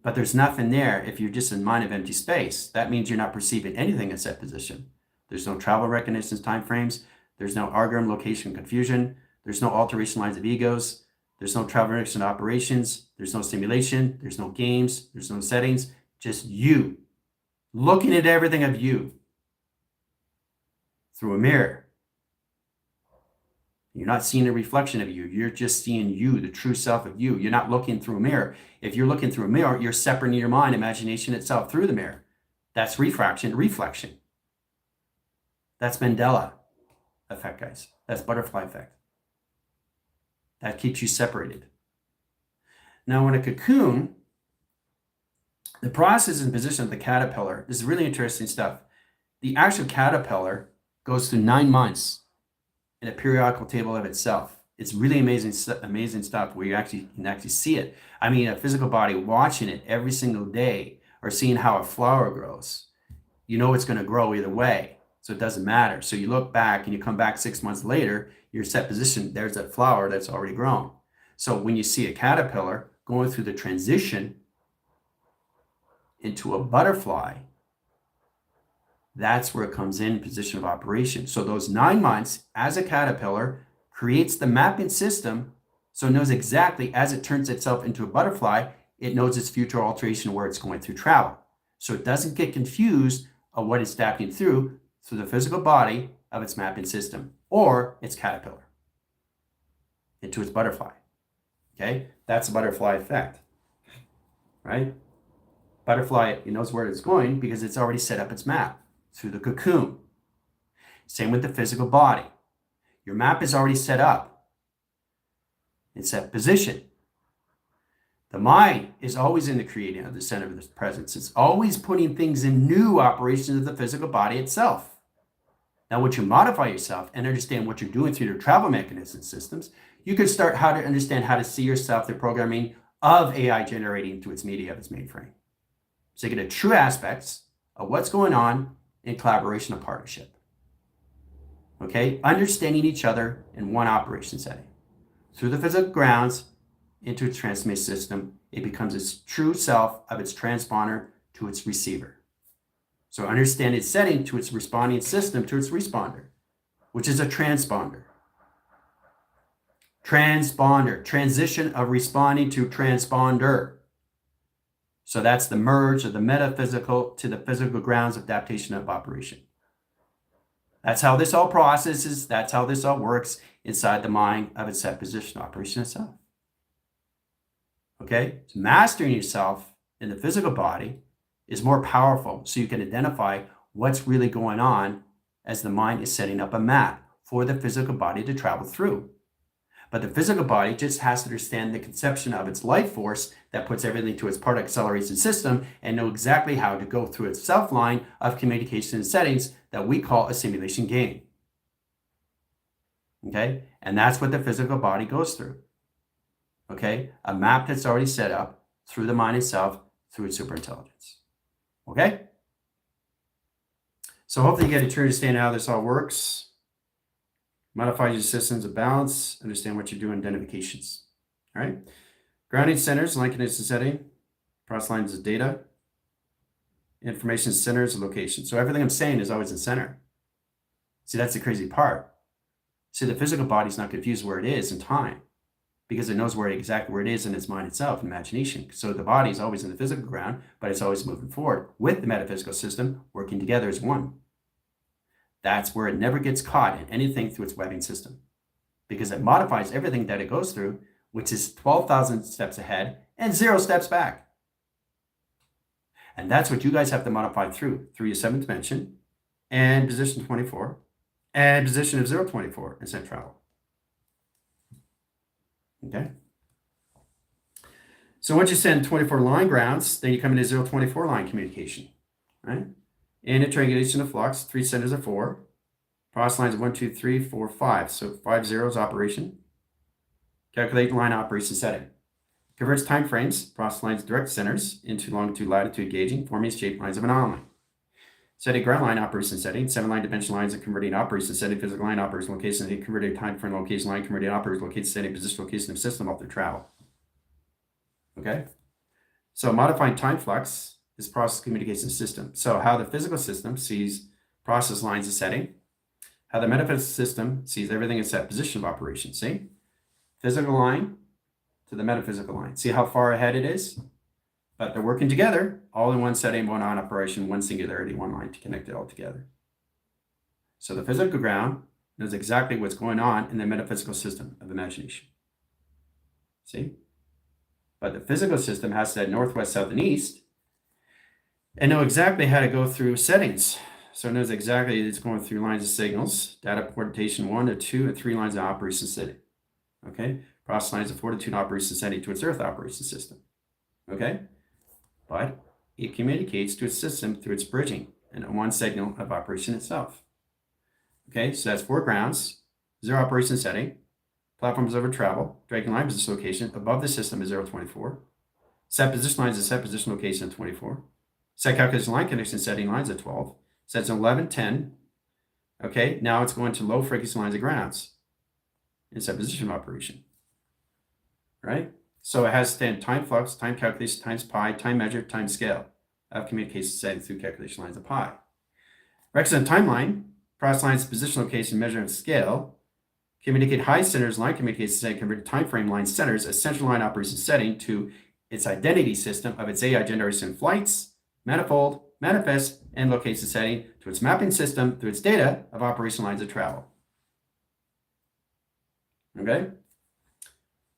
But there's nothing there if you're just in mind of empty space. That means you're not perceiving anything in set position. There's no travel recognition time frames. There's no argon location confusion. There's no alteration lines of egos. There's no travel recognition operations. There's no simulation. There's no games. There's no settings. Just you looking at everything of you through a mirror. You're not seeing a reflection of you. You're just seeing you, the true self of you. You're not looking through a mirror. If you're looking through a mirror, you're separating your mind, imagination itself through the mirror. That's refraction, reflection. That's Mandela effect, guys. That's butterfly effect. That keeps you separated. Now, in a cocoon, the process and position of the caterpillar, this is really interesting stuff. The actual caterpillar goes through 9 months in a periodical table of itself. It's really amazing stuff where you can actually see it. I mean, a physical body watching it every single day or seeing how a flower grows, you know it's going to grow either way. So it doesn't matter. So you look back and you come back 6 months later, your set position, there's that flower that's already grown. So when you see a caterpillar going through the transition into a butterfly, that's where it comes in position of operation. So those 9 months as a caterpillar creates the mapping system. So it knows exactly as it turns itself into a butterfly, it knows its future alteration where it's going through travel. So it doesn't get confused of what it's adapting through the physical body of its mapping system or its caterpillar into its butterfly. Okay, that's a butterfly effect, right? Butterfly, it knows where it's going because it's already set up its map through the cocoon. Same with the physical body. Your map is already set up. It's set position. The mind is always in the creating of the center of the presence. It's always putting things in new operations of the physical body itself. Now, once you modify yourself and understand what you're doing through your travel mechanism systems, you can start how to understand how to see yourself through programming of AI generating to its media of its mainframe. So you get the true aspects of what's going on in collaboration and partnership. Okay, understanding each other in one operation setting. Through the physical grounds into its transmission system, it becomes its true self of its transponder to its receiver. So understand its setting to its responding system to its responder, which is a transponder. Transponder, transition of responding to transponder. So that's the merge of the metaphysical to the physical grounds of adaptation of operation. That's how this all processes. That's how this all works inside the mind of its set position operation itself. Okay, so mastering yourself in the physical body is more powerful so you can identify what's really going on as the mind is setting up a map for the physical body to travel through. But the physical body just has to understand the conception of its life force that puts everything to its part acceleration system and know exactly how to go through its self-line of communication and settings that we call a simulation game. Okay, and that's what the physical body goes through. Okay, a map that's already set up through the mind itself, through its superintelligence. Okay, so hopefully you get a true understanding how this all works. Modify your systems of balance, understand what you're doing, identifications. All right, grounding centers, likeness to setting, cross lines of data, information centers, location. So everything I'm saying is always in center. See, that's the crazy part. See, the physical body's not confused where it is in time, because it knows exactly where it is in its mind itself, imagination. So the body is always in the physical ground, but it's always moving forward with the metaphysical system, working together as one. That's where it never gets caught in anything through its webbing system, because it modifies everything that it goes through, which is 12,000 steps ahead and 0 steps back. And that's what you guys have to modify through your 7th dimension and position 24 and position of 024 in set travel. Okay. So once you send 24 line grounds, then you come into 024 line communication, right? In a triangulation of flux, 3 centers of 4. Process lines of 1, 2, 3, 4, 5. So 5 zeros operation. Calculate line operation setting. Converts time frames, process lines direct centers into longitude, latitude gauging, forming shape lines of an anomaly. Setting ground line operation setting, 7 line dimension lines of converting operation setting, physical line operation location, converting time frame location line, converting operation location setting, position location of system of their travel. Okay? So modifying time flux is process communication system. So how the physical system sees process lines as setting, how the metaphysical system sees everything as set position of operation. See? Physical line to the metaphysical line. See how far ahead it is? But they're working together, all in one setting, one on operation, one singularity, one line to connect it all together. So the physical ground knows exactly what's going on in the metaphysical system of imagination. See? But the physical system has to head northwest, south, and east and know exactly how to go through settings. So it knows exactly it's going through lines of signals, data portation 1 to 2 and 3 lines of operation setting. Okay? Process lines of 4 to 2 operation setting to its Earth operation system. Okay? But it communicates to its system through its bridging and one signal of operation itself. Okay, so that's 4 grounds, 0 operation setting, platforms over travel, dragging line position location above the system is 0.24. Set position lines is set position location at 24. Set calculation line connection setting lines at 12. Sets 11, 10. Okay, now it's going to low frequency lines of grounds in set position operation. Right? So it has time flux, time calculation, times pi, time measure, time scale of communication setting through calculation lines of pi. Represent timeline, process lines, position location, measure, and scale. Communicate high centers, line communication setting, convert time frame line centers, a central line operation setting to its identity system of its AI generation flights, manifold, manifest, and location setting to its mapping system through its data of operation lines of travel. Okay?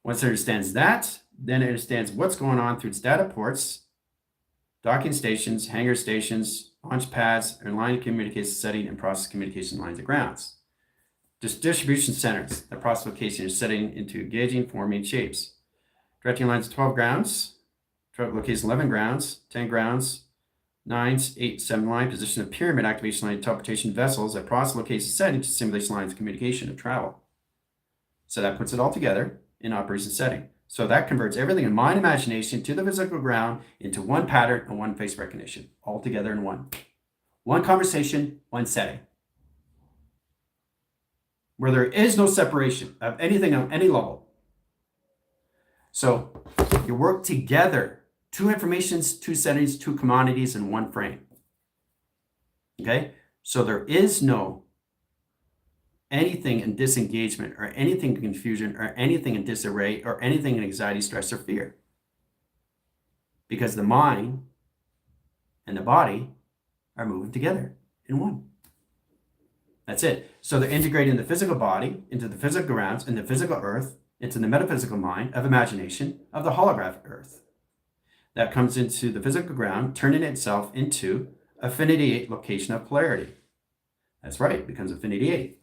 Once it understands that, then it understands what's going on through its data ports, docking stations, hangar stations, launch pads, and line communication setting and process communication lines of grounds. Distribution centers, the process location is setting into gauging, forming shapes. Directing lines 12 grounds, 12 location 11 grounds, 10 grounds, 9, 8, 7 line, position of pyramid, activation line, interpretation vessels, a process location setting to simulation lines of communication of travel. So that puts it all together in operation setting. So that converts everything in mind imagination to the physical ground into one pattern and one face recognition, all together in one. One conversation, one setting. Where there is no separation of anything on any level. So you work together, 2 informations, 2 settings, 2 commodities in one frame. Okay? So there is no anything in disengagement or anything in confusion or anything in disarray or anything in anxiety, stress, or fear. Because the mind and the body are moving together in one. That's it. So they're integrating the physical body into the physical grounds, and the physical earth into the metaphysical mind of imagination of the holographic earth. That comes into the physical ground, turning itself into affinity 8 location of polarity. That's right, it becomes affinity 8.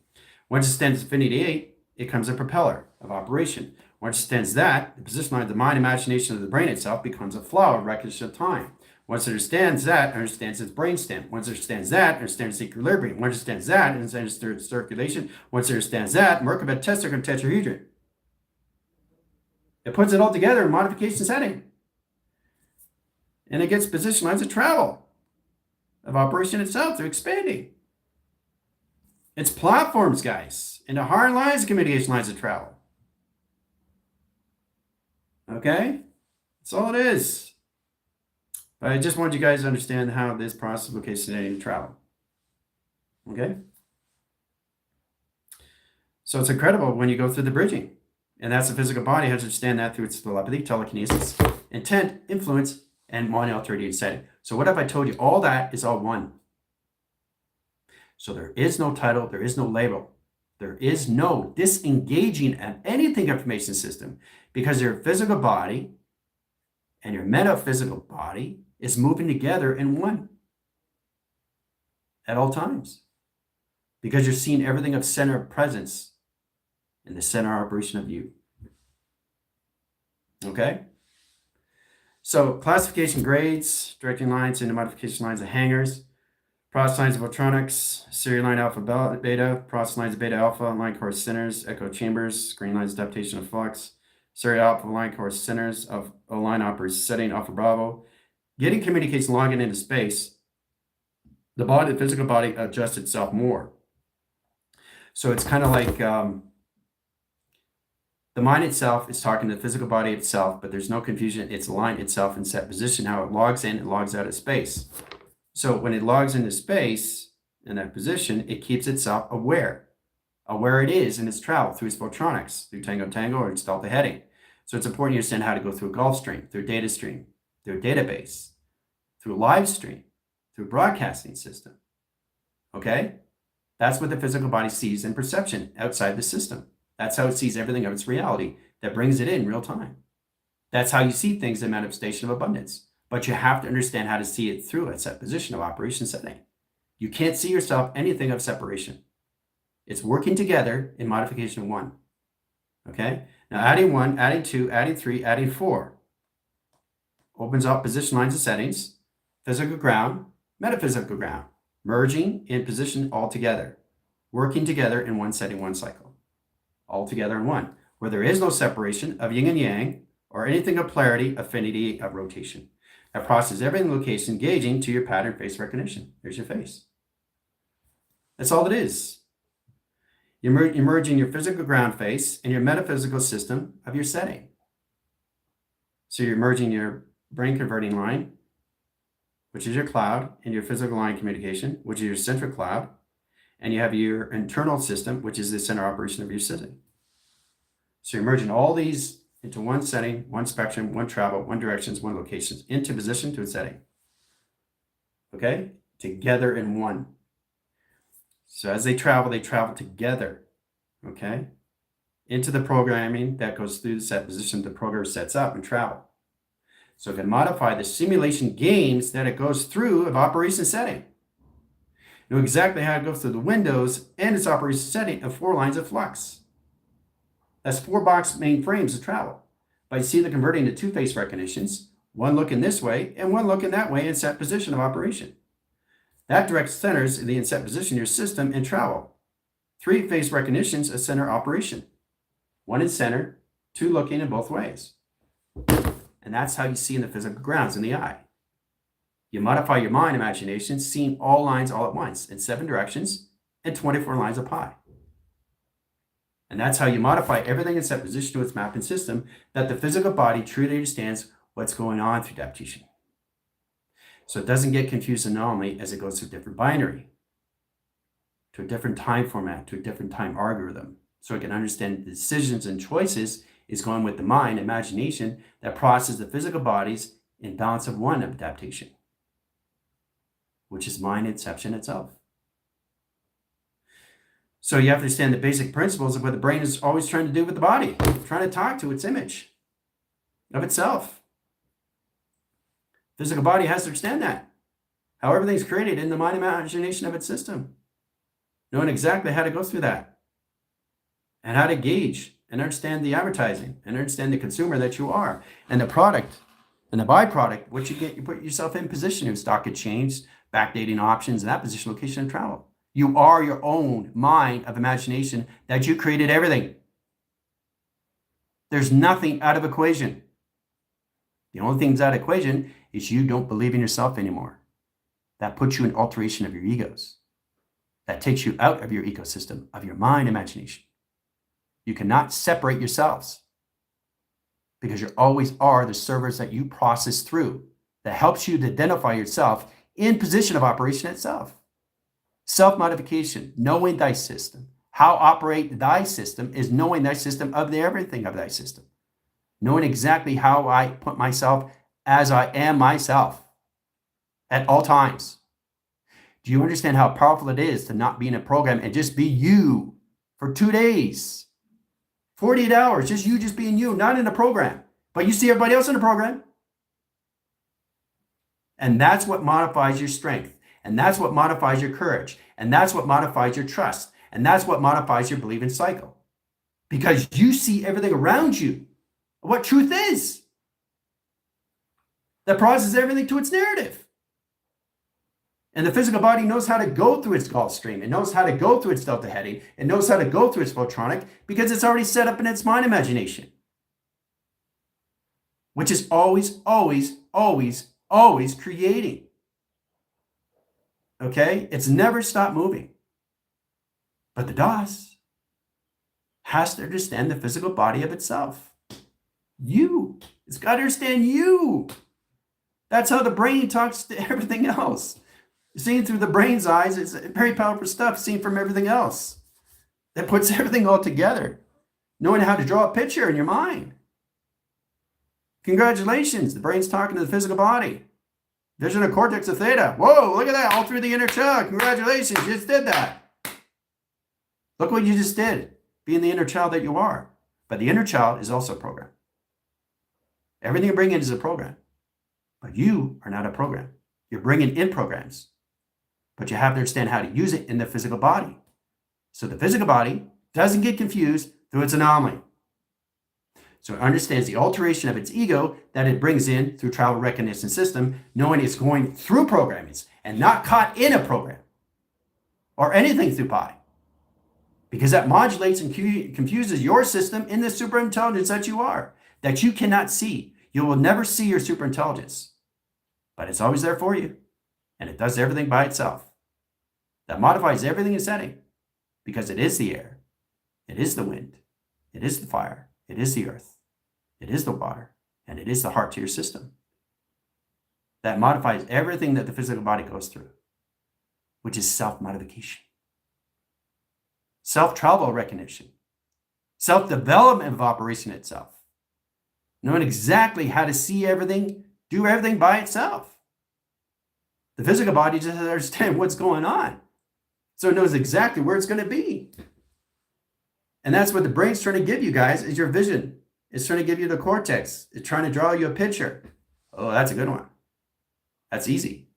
Once it stands affinity 8, it becomes a propeller of operation. Once it stands that, the position line of the mind, imagination of the brain itself becomes a flower of recognition of time. Once it understands that, it understands its brainstem. Once it understands that, it understands equilibrium. Once it understands that, it understands circulation. Once it understands that, Merkabah tetrahedron tetrahedron. It puts it all together in modification setting. And it gets position lines of travel, of operation itself. They're expanding. It's platforms, guys, into hard lines of communication lines of travel. Okay? That's all it is. But I just want you guys to understand how this process of location and travel. Okay? So it's incredible when you go through the bridging. And that's the physical body has to understand that through its telepathy, telekinesis, intent, influence, and one alteration setting. So what have I told you? All that is all one. So there is no title, there is no label. There is no disengaging of anything information system because your physical body and your metaphysical body is moving together in one at all times because you're seeing everything of center of presence in the center operation of you. Okay? So classification grades, directing lines into modification lines of hangars. Process lines of electronics, serial line alpha beta, process lines beta alpha, line core centers, echo chambers, green lines adaptation of flux, serial alpha line core centers of O line operators setting alpha bravo. Getting communication logging into space, the physical body adjusts itself more. So it's kind of like the mind itself is talking to the physical body itself, but there's no confusion. It's aligned itself in set position, how it logs in and logs out of space. So when it logs into space in that position, it keeps itself aware it is in its travel through its photronics, through Tango or its delta heading. So it's important you understand how to go through a Gulf stream, through a data stream, through a database, through a live stream, through a broadcasting system. Okay? That's what the physical body sees in perception outside the system. That's how it sees everything of its reality that brings it in real time. That's how you see things in manifestation of abundance. But you have to understand how to see it through a set position of operation setting. You can't see yourself anything of separation. It's working together in modification of one. Okay? Now adding 1, adding 2, adding 3, adding 4 opens up position lines and settings, physical ground, metaphysical ground, merging in position all together, working together in one setting, one cycle, all together in one, where there is no separation of yin and yang or anything of polarity, affinity, of rotation. That process every location gauging to your pattern face recognition. There's your face. That's all it is. You're merging your physical ground face and your metaphysical system of your setting. So you're merging your brain converting line, which is your cloud, and your physical line communication, which is your central cloud, and you have your internal system, which is the center operation of your setting. So you're merging all these into one setting, one spectrum, one travel, one directions, one locations, into position to a setting. Okay? Together in one. So as they travel together. Okay? Into the programming that goes through the set position the program sets up and travel. So it can modify the simulation games that it goes through of operation setting. Know exactly how it goes through the windows and its operation setting of 4 lines of flux. That's 4 box main frames of travel. But you see the converting to 2 face recognitions, one looking this way and one looking that way in set position of operation. That directs centers in the in set position your system and travel. 3 face recognitions of center operation. 1 in center, 2 looking in both ways. And that's how you see in the physical grounds in the eye. You modify your mind imagination, seeing all lines all at once in 7 directions and 24 lines of pi. And that's how you modify everything in set position to its mapping system, that the physical body truly understands what's going on through adaptation. So it doesn't get confused anomaly as it goes through different binary, to a different time format, to a different time algorithm. So it can understand the decisions and choices is going with the mind, imagination, that processes the physical bodies in balance of one of adaptation, which is mind inception itself. So you have to understand the basic principles of what the brain is always trying to do with the body, trying to talk to its image of itself. Physical body has to understand that, how everything's created in the mind imagination of its system, knowing exactly how to go through that and how to gauge and understand the advertising and understand the consumer that you are and the product and the byproduct, what you get, you put yourself in position in stock exchange, backdating options, and that position, location, and travel. You are your own mind of imagination that you created everything. There's nothing out of equation. The only thing that's out of equation is you don't believe in yourself anymore. That puts you in alteration of your egos. That takes you out of your ecosystem, of your mind imagination. You cannot separate yourselves because you always are the servers that you process through that helps you to identify yourself in position of operation itself. Self-modification, knowing thy system. How operate thy system is knowing thy system of the everything of thy system. Knowing exactly how I put myself as I am myself at all times. Do you understand how powerful it is to not be in a program and just be you for 2 days? 48 hours, just being you, not in a program. But you see everybody else in the program. And that's what modifies your strength. And that's what modifies your courage. And that's what modifies your trust. And that's what modifies your belief in cycle. Because you see everything around you, what truth is. That processes everything to its narrative. And the physical body knows how to go through its Gulf Stream. It knows how to go through its delta heading. It knows how to go through its photronic because it's already set up in its mind imagination, which is always, always, always, always creating. Okay? It's never stopped moving. But the DOS has to understand the physical body of itself. You. It's got to understand you. That's how the brain talks to everything else. Seen through the brain's eyes, it's very powerful stuff seen from everything else. That puts everything all together. Knowing how to draw a picture in your mind. Congratulations, the brain's talking to the physical body. Vision of cortex of theta. Whoa, look at that, all through the inner child. Congratulations, you just did that. Look what you just did, being the inner child that you are. But the inner child is also a program. Everything you bring in is a program. But you are not a program. You're bringing in programs. But you have to understand how to use it in the physical body. So the physical body doesn't get confused through its anomaly. So it understands the alteration of its ego that it brings in through travel recognition system, knowing it's going through programming and not caught in a program or anything through body. Because that modulates and confuses your system in the superintelligence that you are, that you cannot see. You will never see your superintelligence, but it's always there for you. And it does everything by itself. That modifies everything in setting because it is the air, it is the wind, it is the fire, it is the earth, it is the water, and it is the heart to your system. That modifies everything that the physical body goes through, which is self-modification. Self-travel recognition, self-development of operation itself, knowing exactly how to see everything, do everything by itself. The physical body just doesn't understand what's going on, so it knows exactly where it's going to be. And that's what the brain's trying to give you guys is your vision. It's trying to give you the cortex. It's trying to draw you a picture. Oh, that's a good one. That's easy.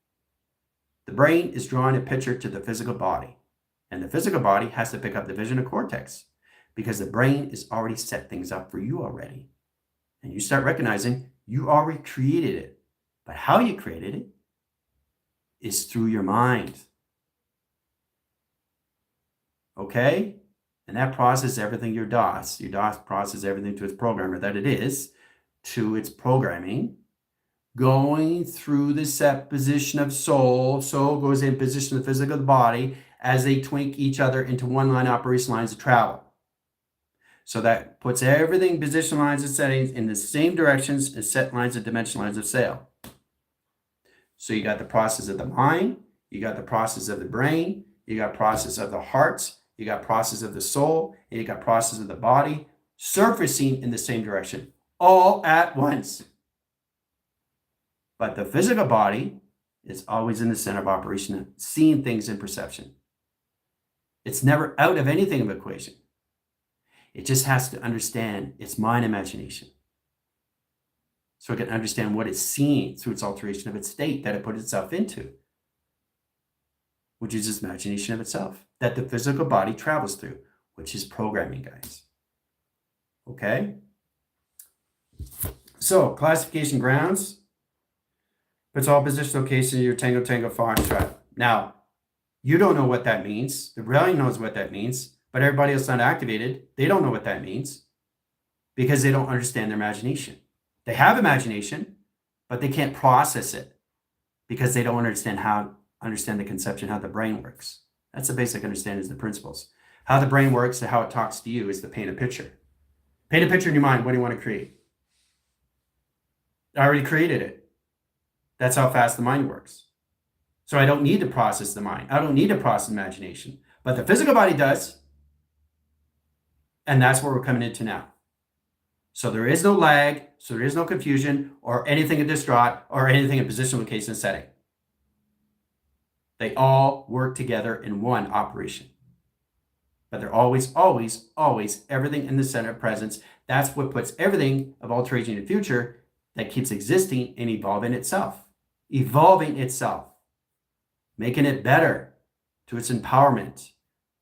The brain is drawing a picture to the physical body. And the physical body has to pick up the vision of cortex because the brain is already set things up for you already. And you start recognizing you already created it. But how you created it is through your mind. Okay? And that processes everything your DOS. Your DOS processes everything to its programmer that it is, to its programming, going through the set position of soul. Soul goes in position of the physical body as they twink each other into one line operation lines of travel. So that puts everything, position lines and settings in the same directions as set lines and dimension lines of sail. So you got the process of the mind, you got the process of the brain, you got process of the heart, you got process of the soul, and you got process of the body surfacing in the same direction, all at once. But the physical body is always in the center of operation, seeing things in perception. It's never out of anything of equation. It just has to understand its mind imagination. So it can understand what it's seeing through its alteration of its state that it put itself into, which is its imagination of itself, that the physical body travels through, which is programming, guys. Okay? So, classification grounds. Puts all position locations in your Tango Tango Foxtrot. Now, you don't know what that means. The brain knows what that means, but everybody else not activated, they don't know what that means because they don't understand their imagination. They have imagination, but they can't process it because they don't understand the conception, how the brain works. That's the basic understanding of the principles. How the brain works and how it talks to you is to paint a picture. Paint a picture in your mind. What do you want to create? I already created it. That's how fast the mind works. So I don't need to process the mind. I don't need to process imagination. But the physical body does. And that's where we're coming into now. So there is no lag. So there is no confusion or anything in distraught or anything in position, location, and setting. They all work together in one operation. But they're always, always, always everything in the center of presence. That's what puts everything of alteration in the future that keeps existing and evolving itself. Evolving itself. Making it better to its empowerment,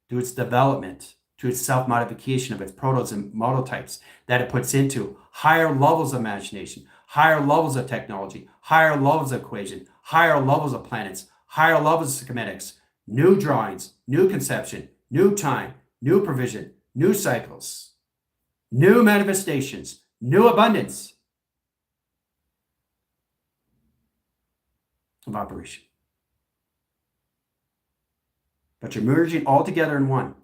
to its development, to its self-modification of its protos and model types that it puts into higher levels of imagination, higher levels of technology, higher levels of equation, higher levels of planets, higher levels of schematics, new drawings, new conception, new time, new provision, new cycles, new manifestations, new abundance of operation. But you're merging all together in one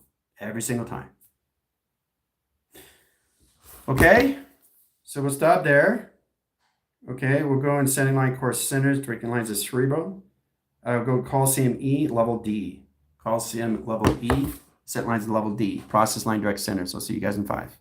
every single time. Okay, so we'll stop there. Okay, we'll go in setting line course centers, breaking lines of cerebral. I'll go Coliseum E, level D. Coliseum level E, set lines of level D. Process line direct centers. I'll see you guys in 5.